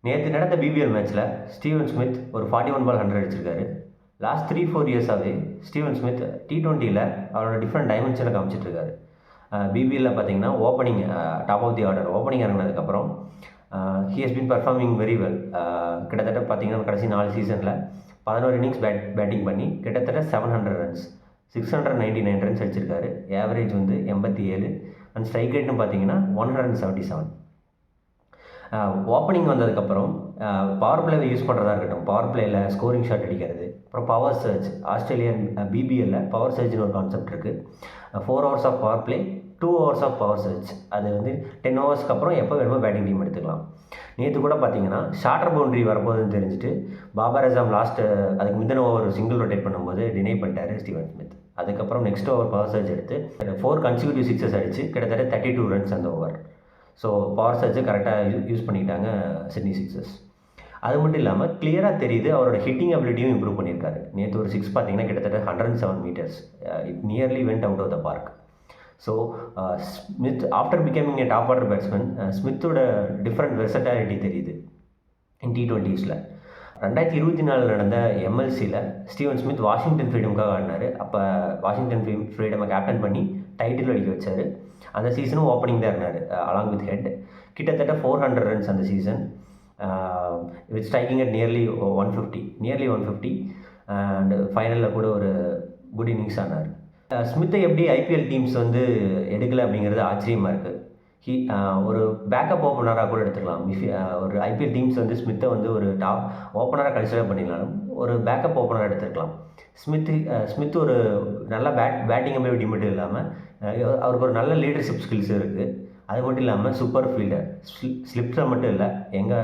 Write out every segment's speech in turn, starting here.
நேற்று நடந்த பிபிஎல் மேட்ச்சில் ஸ்டீவன் ஸ்மித் ஒரு 41 பால் 100 அடிச்சிருக்காரு. லாஸ்ட் 3-4 இயர்ஸாகவே ஸ்டீவன் ஸ்மித் T20யில் அவரோட டிஃப்ரெண்ட் டைமென்ஷனை காமிச்சிட்ருக்காரு. பிபிஎல்லில் பார்த்தீங்கன்னா opening top of the order opening இறங்கினதுக்கப்புறம் he has been performing very well. கிட்டத்தட்ட பார்த்தீங்கன்னா கடைசி 4 சீசனில் 11 இன்னிங்ஸ் பேட்டிங் பண்ணி கிட்டத்தட்ட 700 ரன்ஸ் 699 ரன்ஸ் அடிச்சிருக்காரு. ஆவரேஜ் வந்து 87 அண்ட் ஸ்ட்ரைக் ரேட்னு பார்த்தீங்கன்னா 177. ஓப்பனிங் வந்ததுக்கப்புறம் பவர் பிளேவை யூஸ் பண்ணுறதா இருக்கட்டும், பவர் பிளேயில் ஸ்கோரிங் ஷாட் அடிக்கிறது, அப்புறம் பவர் சர்ஜ். ஆஸ்திரேலியன் பிபிஎல்லில் பவர் சர்ஜ்னு ஒரு கான்செப்ட் இருக்குது. 4 hours of power play, 2 hours of power surge. அது வந்து 10 hours அப்புறம் எப்போ வேணுமோ பேட்டிங் டீம் எடுத்துக்கலாம். நேற்று கூட பார்த்தீங்கன்னா ஷார்ட்டர் பவுண்ட்ரி வரப்போகுதுன்னு தெரிஞ்சுட்டு பாபர் அசாம் அதுக்கு முந்தின ஓவர் சிங்கிள் ரொட்டேட் பண்ணும்போது டினை பண்ணிட்டாரு ஸ்டீவன் ஸ்மித். அதுக்கப்புறம் நெக்ஸ்ட் ஓவர் பவர் சர்ஜ் எடுத்து 4 consecutive சிக்ஸஸ் அடித்து கிட்டத்தட்ட 32 ரன்ஸ் அந்த ஓவர். ஸோ பவர் சர்ஜை கரெக்டாக யூஸ் பண்ணிக்கிட்டாங்க சிட்னி சிக்ஸர்ஸ். அது மட்டும் இல்லாமல் கிளியராக தெரியுது அவரோட ஹிட்டிங் அபிலிட்டியும் இம்ப்ரூவ் பண்ணியிருக்காரு. நேற்று ஒரு 6 பார்த்தீங்கன்னா கிட்டத்தட்ட 107 meters. It nearly went out of the park. So Smith after becoming a top order batsman, ஸ்மித்தோட டிஃப்ரெண்ட் வெர்சட்டாலிட்டி தெரியுது இன் T20ஸில். 2024 நடந்த எம்எல்சியில் ஸ்டீவன் ஸ்மித் வாஷிங்டன் ஃப்ரீடமுக்காக ஆடினார். அப்போ வாஷிங்டன் ஃப்ரீடமை கேப்டன் பண்ணி டைட்டில் அடிக்க வச்சார். அந்த சீசனும் ஓப்பனிங் தான் இருந்தார் அலாங் வித் ஹெட். கிட்டத்தட்ட 400 ரன்ஸ் அந்த season with striking at nearly 150 and ஃபைனலில் கூட ஒரு குட் இன்னிங்ஸ் ஆனார். ஸ்மித்தை எப்படி ஐபிஎல் டீம்ஸ் வந்து எடுக்கலை அப்படிங்கிறது ஆச்சரியமாக இருக்குது. ஒரு பேக்கப் ஓப்பனராக கூட எடுத்துக்கலாம். ஒரு ஐபிஎல் டீம்ஸ் வந்து ஸ்மித்தை வந்து ஒரு டாப் ஓப்பனராக கன்சிடர் பண்ணிடலாம், ஒரு பேக்கப் ஓப்பனராக எடுத்துருக்கலாம். ஸ்மித் ஒரு நல்ல பேட்டிங் அபிலிட்டி மட்டும் இல்லாமல் அவருக்கு ஒரு நல்ல லீடர்ஷிப் ஸ்கில்ஸ் இருக்குது. அது மட்டும் இல்லாமல் சூப்பர் ஃபீல்டர். ஸ்லிப்ஸில் மட்டும் இல்லை, எங்கே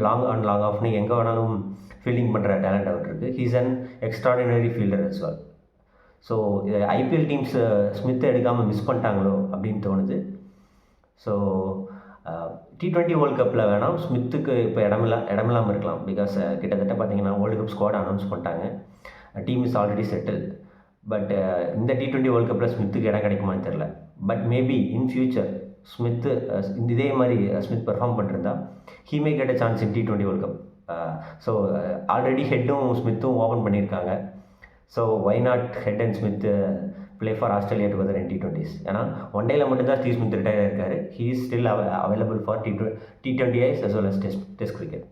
லாங் ஆஃப்னு எங்கே வேணாலும் ஃபீல்டிங் பண்ணுற டேலண்ட் அவருக்கு இருக்குது. He's an extraordinary fielder as well. So IPL teams ஸ்மித்தை எடுக்காமல் மிஸ் பண்ணிட்டாங்களோ அப்படின்னு தோணுது. ஸோ T20 வேர்ல்டு கப்பில் வேணாம் ஸ்மித்துக்கு இப்போ இடமில்லாமல் இருக்கலாம். பிகாஸ் கிட்டத்தட்ட பார்த்தீங்கன்னா வேர்ல்டு கப் ஸ்குவாட் அனௌன்ஸ் பண்ணிட்டாங்க. Team is already settle. But இந்த T20 வேர்ல்டு கப்பில் ஸ்மித்துக்கு இடம் கிடைக்குமான்னு தெரில. But maybe in future Smith இதே மாதிரி ஸ்மித் பெர்ஃபார்ம் பண்ணிருந்தா he may get a chance in T20 world cup. So already ஹெட்டும் ஸ்மித்தும் ஓப்பன் பண்ணியிருக்காங்க. So why not head and Smith play for Australia together in T20s. ஏன்னா one டேயில் மட்டும்தான் Steve Smith retire ஆயிருக்காரு. He is still available for T20s as well as test cricket.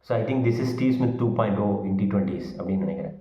So I think this is Steve Smith 2.0 in T20s அப்படின்னு நினைக்கிறேன்.